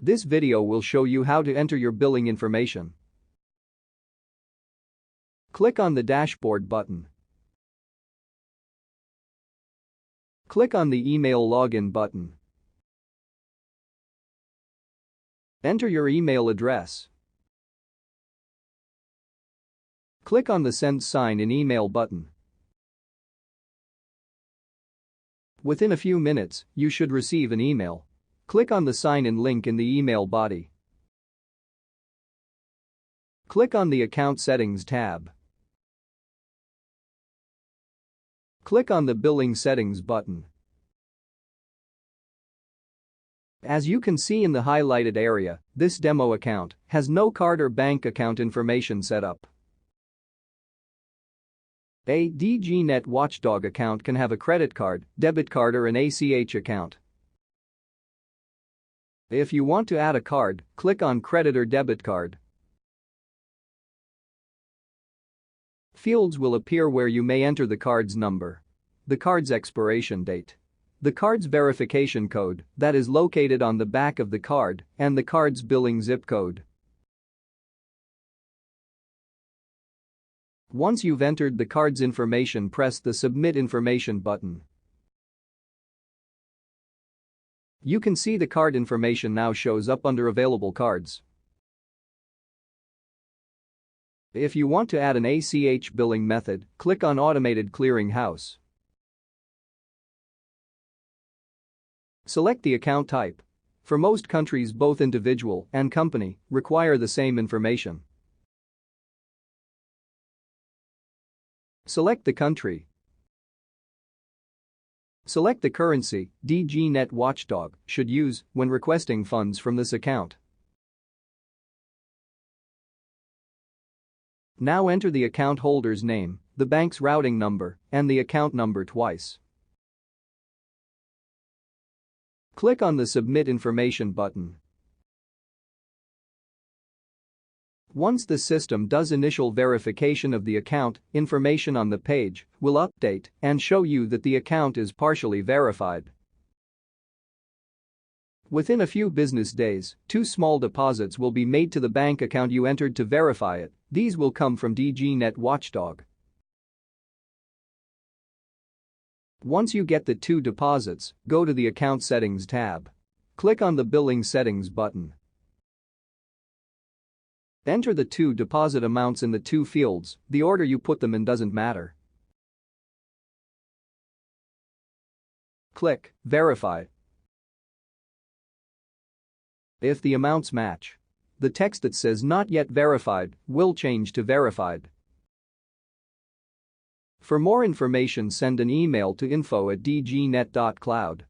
This video will show you how to enter your billing information. Click on the Dashboard button. Click on the Email Login button. Enter your email address. Click on the Send Sign in Email button. Within a few minutes, you should receive an email. Click on the Sign In link in the email body. Click on the Account Settings tab. Click on the Billing Settings button. As you can see in the highlighted area, this demo account has no card or bank account information set up. A DGnet Watchdog account can have a credit card, debit card or an ACH account. If you want to add a card, click on Credit or Debit Card. Fields will appear where you may enter the card's number, the card's expiration date, the card's verification code that is located on the back of the card, and the card's billing zip code. Once you've entered the card's information, press the Submit Information button. You can see the card information now shows up under Available Cards. If you want to add an ACH billing method, click on Automated Clearing House. Select the account type. For most countries, both individual and company require the same information. Select the country. Select the currency DGnet Watchdog should use when requesting funds from this account. Now enter the account holder's name, the bank's routing number, and the account number twice. Click on the Submit Information button. Once the system does initial verification of the account, information on the page will update and show you that the account is partially verified. Within a few business days, 2 small deposits will be made to the bank account you entered to verify it. These will come from DGnet Watchdog. Once you get the 2 deposits, go to the Account Settings tab. Click on the Billing Settings button. Enter the 2 deposit amounts in the 2 fields. The order you put them in doesn't matter. Click Verify. If the amounts match, the text that says Not Yet Verified will change to Verified. For more information, send an email to info@dgnet.cloud.